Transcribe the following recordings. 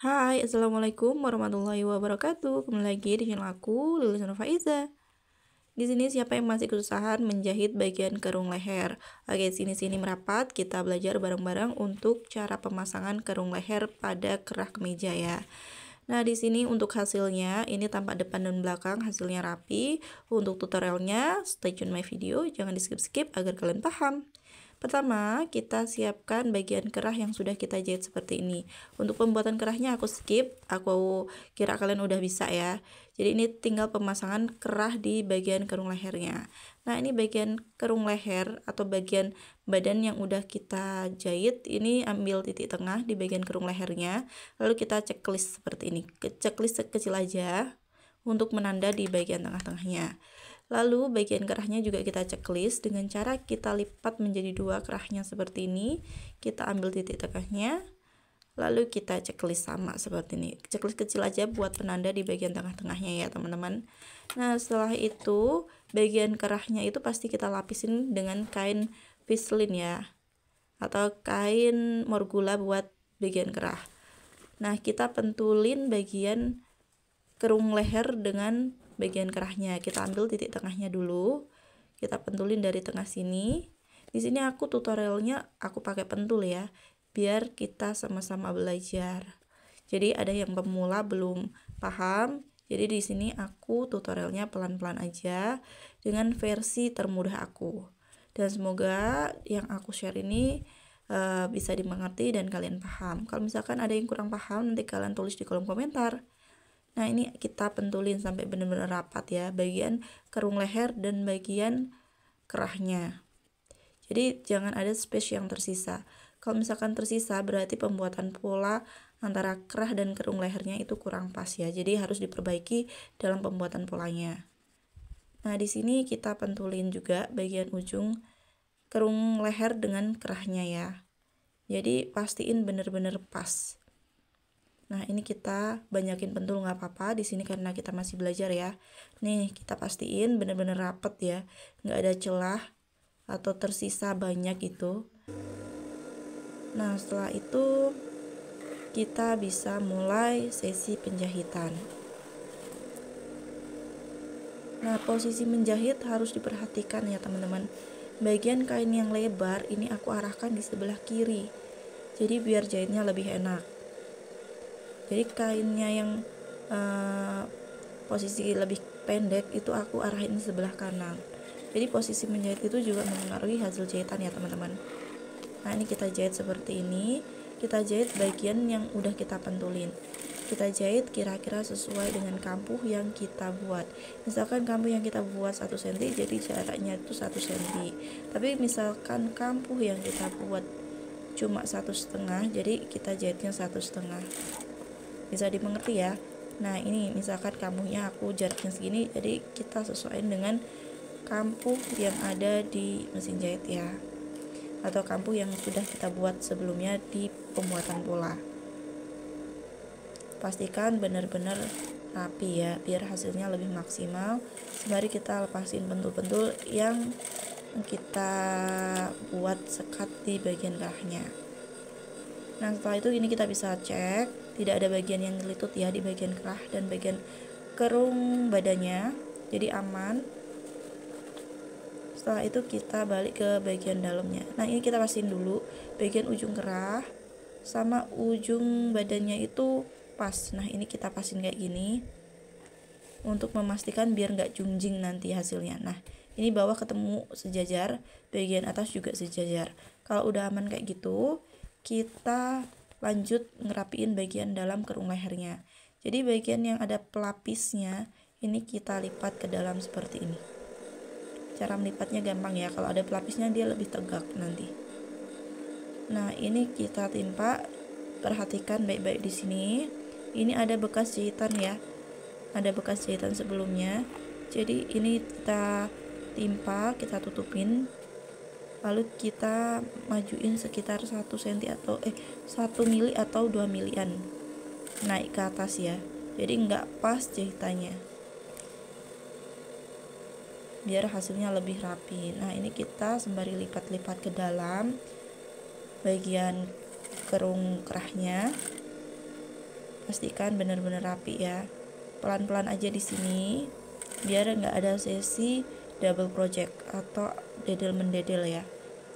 Hai, assalamualaikum warahmatullahi wabarakatuh. Kembali lagi di channel aku, Lili Nur Faiza. Di sini siapa yang masih kesusahan menjahit bagian kerung leher? Oke, sini merapat. Kita belajar bareng-bareng untuk cara pemasangan kerung leher pada kerah kemeja ya. Nah, di sini untuk hasilnya, ini tampak depan dan belakang, hasilnya rapi. Untuk tutorialnya, stay tune my video, jangan di skip-skip agar kalian paham. Pertama, kita siapkan bagian kerah yang sudah kita jahit seperti ini. Untuk pembuatan kerahnya aku skip, aku kira kalian udah bisa ya. Jadi ini tinggal pemasangan kerah di bagian kerung lehernya. Nah, ini bagian kerung leher atau bagian badan yang udah kita jahit, ini ambil titik tengah di bagian kerung lehernya, lalu kita checklist seperti ini. Checklist kecil aja untuk menanda di bagian tengah-tengahnya. Lalu bagian kerahnya juga kita checklist dengan cara kita lipat menjadi dua kerahnya seperti ini. Kita ambil titik tengahnya, lalu kita checklist sama seperti ini. Checklist kecil aja buat penanda di bagian tengah-tengahnya ya teman-teman. Nah, setelah itu bagian kerahnya itu pasti kita lapisin dengan kain vislin ya, atau kain morgula buat bagian kerah. Nah, kita pentulin bagian kerung leher dengan bagian kerahnya. Kita ambil titik tengahnya dulu, kita pentulin dari tengah sini. Di sini aku tutorialnya aku pakai pentul ya, biar kita sama-sama belajar. Jadi ada yang pemula belum paham, jadi di sini aku tutorialnya pelan-pelan aja dengan versi termudah aku. Dan semoga yang aku share ini bisa dimengerti dan kalian paham. Kalau misalkan ada yang kurang paham, nanti kalian tulis di kolom komentar. Nah, ini kita pentulin sampai benar-benar rapat ya, bagian kerung leher dan bagian kerahnya. Jadi jangan ada space yang tersisa. Kalau misalkan tersisa berarti pembuatan pola antara kerah dan kerung lehernya itu kurang pas ya. Jadi harus diperbaiki dalam pembuatan polanya. Nah, di sini kita pentulin juga bagian ujung kerung leher dengan kerahnya ya. Jadi pastiin benar-benar pas. Nah, ini kita banyakin pentul nggak apa-apa di sini karena kita masih belajar ya. Nih, kita pastiin bener-bener rapet ya, nggak ada celah atau tersisa banyak gitu. Nah, setelah itu kita bisa mulai sesi penjahitan. Nah, posisi menjahit harus diperhatikan ya teman-teman. Bagian kain yang lebar ini aku arahkan di sebelah kiri, jadi biar jahitnya lebih enak. Jadi kainnya yang posisi lebih pendek itu aku arahin sebelah kanan. Jadi posisi menjahit itu juga mempengaruhi hasil jahitan ya teman-teman. Nah, ini kita jahit seperti ini. Kita jahit bagian yang udah kita pentulin. Kita jahit kira-kira sesuai dengan kampuh yang kita buat. Misalkan kampuh yang kita buat 1 cm, jadi jaraknya itu 1 cm. Tapi misalkan kampuh yang kita buat cuma 1,5, jadi kita jahitnya 1,5. Bisa dimengerti ya. Nah, ini misalkan kampuhnya aku jaraknya segini, jadi kita sesuaikan dengan kampuh yang ada di mesin jahit ya, atau kampuh yang sudah kita buat sebelumnya di pembuatan pola. Pastikan benar-benar rapi ya, biar hasilnya lebih maksimal. Sembari kita lepasin pentul-pentul yang kita buat sekat di bagian kerahnya. Nah, setelah itu ini kita bisa cek tidak ada bagian yang nyelitut ya di bagian kerah dan bagian kerung badannya, jadi aman. Setelah itu kita balik ke bagian dalamnya. Nah, ini kita pastiin dulu bagian ujung kerah sama ujung badannya itu pas. Nah, ini kita pasin kayak gini untuk memastikan biar nggak jungjing nanti hasilnya. Nah, ini bawah ketemu sejajar, bagian atas juga sejajar. Kalau udah aman kayak gitu, kita lanjut ngerapiin bagian dalam kerung lehernya. Jadi bagian yang ada pelapisnya ini kita lipat ke dalam seperti ini. Cara melipatnya gampang ya, kalau ada pelapisnya dia lebih tegak nanti. Nah, ini kita timpa. Perhatikan baik-baik di sini. Ini ada bekas jahitan ya. Ada bekas jahitan sebelumnya. Jadi ini kita timpa, kita tutupin. Lalu kita majuin sekitar 1 cm atau 1 mili atau 2 milian naik ke atas ya, jadi nggak pas jahitannya, biar hasilnya lebih rapi. Nah, ini kita sembari lipat-lipat ke dalam bagian kerung kerahnya. pastikan benar-benar rapi ya. Pelan-pelan aja di sini biar nggak ada sesi double project atau dedel mendedel ya.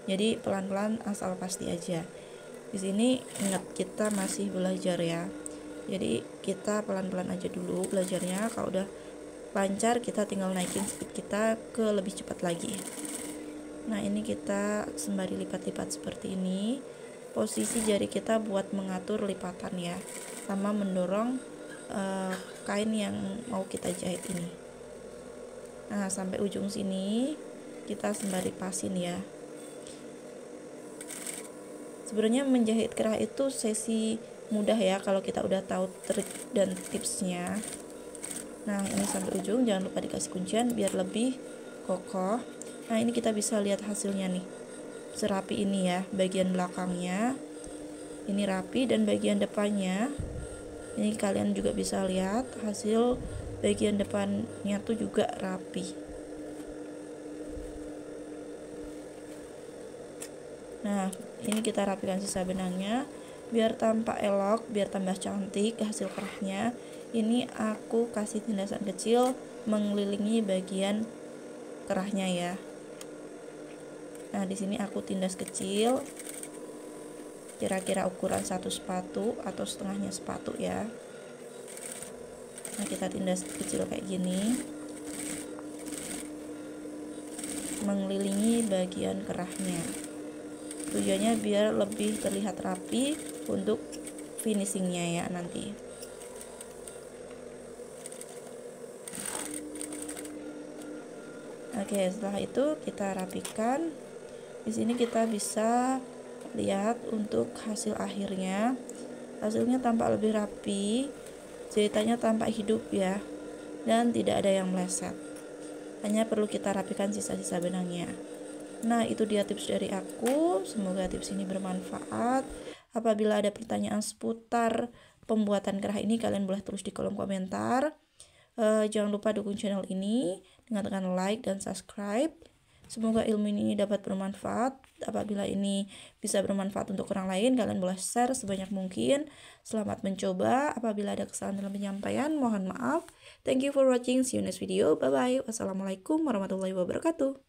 Jadi pelan-pelan asal pasti aja. Di sini ingat kita masih belajar ya. Jadi kita pelan-pelan aja dulu belajarnya. Kalau udah lancar kita tinggal naikin speed kita ke lebih cepat lagi. Nah, ini kita sembari lipat-lipat seperti ini. Posisi jari kita buat mengatur lipatan ya, sama mendorong kain yang mau kita jahit ini. Nah, sampai ujung sini kita sembari pasin ya. Sebenarnya menjahit kerah itu sesi mudah ya kalau kita udah tahu trik dan tipsnya. Nah, ini sampai ujung, jangan lupa dikasih kuncian biar lebih kokoh. Nah, ini kita bisa lihat hasilnya nih. Serapi ini ya, bagian belakangnya ini rapi dan bagian depannya ini kalian juga bisa lihat hasil bagian depannya tuh juga rapi. Nah, ini kita rapikan sisa benangnya biar tampak elok, biar tambah cantik hasil kerahnya. Ini aku kasih tindasan kecil mengelilingi bagian kerahnya ya. Nah, di sini aku tindas kecil kira-kira ukuran 1 sepatu atau setengahnya sepatu ya. Nah, kita tindas kecil kayak gini mengelilingi bagian kerahnya. Tujuannya biar lebih terlihat rapi untuk finishingnya ya nanti. Oke, setelah itu kita rapikan. Di sini kita bisa lihat untuk hasil akhirnya. Hasilnya tampak lebih rapi, jahitannya tampak hidup ya, dan tidak ada yang meleset. Hanya perlu kita rapikan sisa-sisa benangnya. Nah, itu dia tips dari aku. Semoga tips ini bermanfaat. Apabila ada pertanyaan seputar pembuatan kerah ini, kalian boleh tulis di kolom komentar. Jangan lupa dukung channel ini dengan tekan like dan subscribe. Semoga ilmu ini dapat bermanfaat. Apabila ini bisa bermanfaat untuk orang lain, kalian boleh share sebanyak mungkin. Selamat mencoba. Apabila ada kesalahan dalam penyampaian, mohon maaf. Thank you for watching. See you next video. Bye bye. Wassalamualaikum warahmatullahi wabarakatuh.